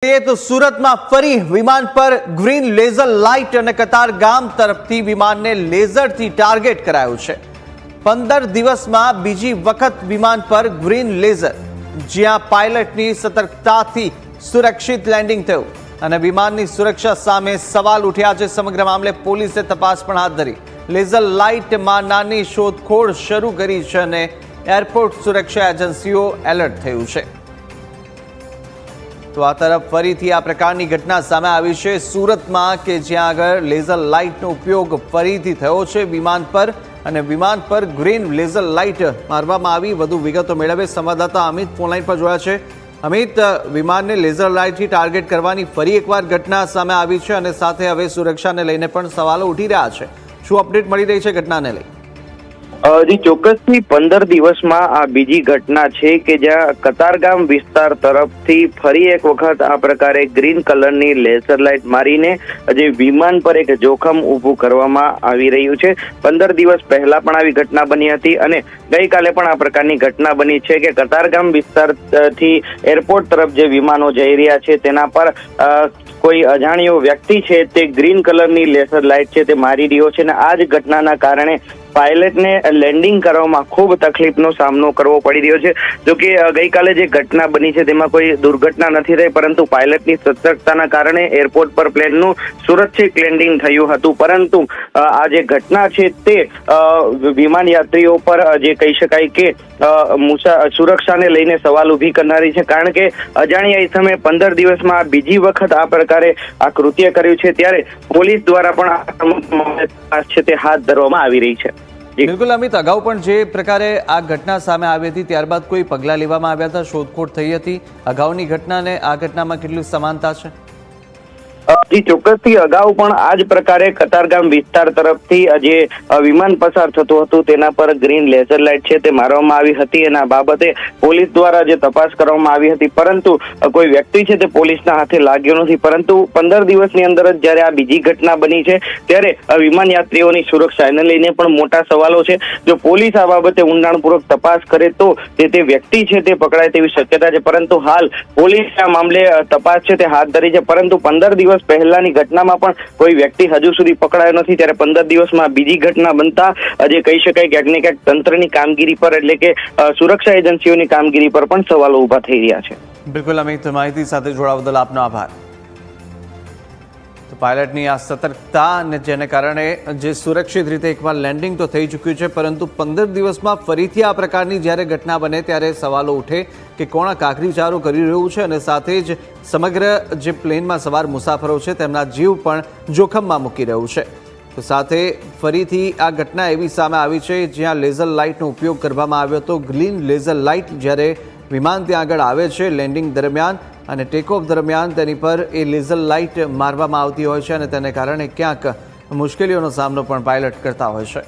तो सूरत में फरी विमान पर ग्रीन लेजर लाइट और कतार गाम तरफथी विमान ने लेजर थी टार्गेट कराયું છે 15 દિવસમાં બીજી વખત વિમાન પર ગ્રીન લેઝર જ્યાં પાયલટની સતર્કતાથી સુરક્ષિત લેન્ડિંગ થયું અને વિમાનની સુરક્ષા સામે સવાલ ઉઠ્યા છે। સમગ્ર મામલે પોલીસે તપાસ પણ હાથ ધરી લેઝર લાઇટમાં નાની શોધખોળ શરૂ કરી છે અને એરપોર્ટ સુરક્ષા એજન્સીઓ એલર્ટ થયું છે। तो आ तरफ फरीथी आ प्रकारनी घटना सामे आवी छे सूरत में के ज्यां आगळ लेजर लाइट नो उपयोग फरीथी थयो छे विमान पर अने विमान पर ग्रीन लेजर लाइट मारवामां आवी। वधु विगतो मेळवे संवाददाता अमित फोनलाइन पर जोड्या छे। अमित, विमान ने लेजर लाइट थी टार्गेट करवानी फरी एकवार घटना सामे आवी छे अने साथे हवे सुरक्षाने लईने पण सवालो उठी रह्या छे। शुं अपडेट मळी रही छे घटनाने लई? जी ચોક્કસથી 15 દિવસમાં આ બીજી ઘટના છે કે જ્યાં કતારગામ વિસ્તાર તરફથી ફરી એક વખત આ પ્રકારે ગ્રીન કલરની લેસર લાઇટ મારીને જે વિમાન પર એક જોખમ ઊભું કરવામાં આવી રહ્યું છે। 15 દિવસ પહેલા પણ આવી ઘટના બની હતી અને ગઈકાલે પણ આ પ્રકારની ઘટના બની છે કે કતારગામ વિસ્તારથી એરપોર્ટ તરફ જે વિમાનો જઈ રહ્યા છે તેના પર કોઈ અજાણ્યો વ્યક્તિ છે તે ગ્રીન કલરની લેસર લાઇટ છે તે મારી રહ્યો છે અને આ જ ઘટનાના કારણે પાયલટને લેન્ડિંગ કરવામાં ખૂબ તકલીફનો સામનો કરવો પડી રહ્યો છે। જો કે ગઈકાલે જે ઘટના બની છે તેમાં કોઈ દુર્ઘટના નથી થઈ, પરંતુ પાયલટની સતર્કતાના કારણે એરપોર્ટ પર પ્લેનનું સુરક્ષિત લેન્ડિંગ થયું હતું। પરંતુ આ જે ઘટના છે તે વિમાન યાત્રીઓ પર જે કહી શકાય કે સુરક્ષાને લઈને સવાલ ઊભી કરનારી છે, કારણ કે અજાણ્યા ઇસમે 15 દિવસમાં બીજી વખત આ પ્રકારે આ કૃત્ય કર્યું છે। ત્યારે પોલીસ દ્વારા પણ આ છે તે હાથ ધરવામાં આવી રહી છે। बिल्कुल अमित, अगाऊ पण जे प्रकारे आ घटना सामे आवी हती त्यारबाद कोई पगला लेवामां आव्या हता, शोधखोळ थई हती। अगाऊनी घटना ने आ घटनामां केटली समानता छे? जी ચોક્કસથી અગાઉ પણ આ જ પ્રકારે કતારગામ વિસ્તાર તરફથી જે વિમાન પસાર થતું હતું તેના પર ગ્રીન લેઝર લાઇટ છે તે મારવામાં આવી હતી અને આ બાબતે પોલીસ દ્વારા જે તપાસ કરવામાં આવી હતી, પરંતુ કોઈ વ્યક્તિ છે તે પોલીસના હાથે લાગ્યો નથી। પરંતુ 15 દિવસની અંદર જ જ્યારે આ બીજી ઘટના બની છે ત્યારે વિમાન યાત્રીઓની સુરક્ષા એને લઈને પણ મોટા સવાલો છે। જો પોલીસ આ બાબતે ઊંડાણપૂર્વક તપાસ કરે તો તે વ્યક્તિ છે તે પકડાય તેવી શક્યતા છે, પરંતુ હાલ પોલીસ આ મામલે તપાસ છે તે હાથ ધરી છે। પરંતુ 15 દિવસ પહેલાની ઘટનામાં પણ કોઈ વ્યક્તિ હજુ સુધી પકડાયો નથી, ત્યારે 15 દિવસમાં બીજી ઘટના બનતા જે કહી શકાય ક્યાંક ને ક્યાંક તંત્રની કામગીરી પર એટલે કે સુરક્ષા એજન્સીઓની કામગીરી પર પણ સવાલો ઊભા થઈ રહ્યા છે। બિલકુલ અમિત, માહિતી સાથે જોડાવા બદલ આપનો આભાર। તો પાયલટની આ સતર્કતા અને જેને કારણે જે સુરક્ષિત રીતે એકવાર લેન્ડિંગ તો થઈ ચૂક્યું છે, પરંતુ 15 દિવસમાં ફરીથી આ પ્રકારની જ્યારે ઘટના બને ત્યારે સવાલો ઉઠે કે કોણ કાકરીચારો કરી રહ્યું છે અને સાથે જ સમગ્ર જે પ્લેનમાં સવાર મુસાફરો છે તેમના જીવ પણ જોખમમાં મૂકી રહ્યું છે। તો સાથે ફરીથી આ ઘટના એવી સામે આવી છે જ્યાં લેઝર લાઇટનો ઉપયોગ કરવામાં આવ્યો હતો। ગ્રીન લેઝર લાઇટ જ્યારે વિમાન ત્યાં આગળ આવે છે લેન્ડિંગ દરમિયાન અને ટેક ઓફ દરમિયાન તેની પર એ લેઝર લાઇટ મારવામાં આવતી હોય છે અને તેને કારણે ક્યાંક મુશ્કેલીઓનો સામનો પણ પાયલટ કરતા હોય છે।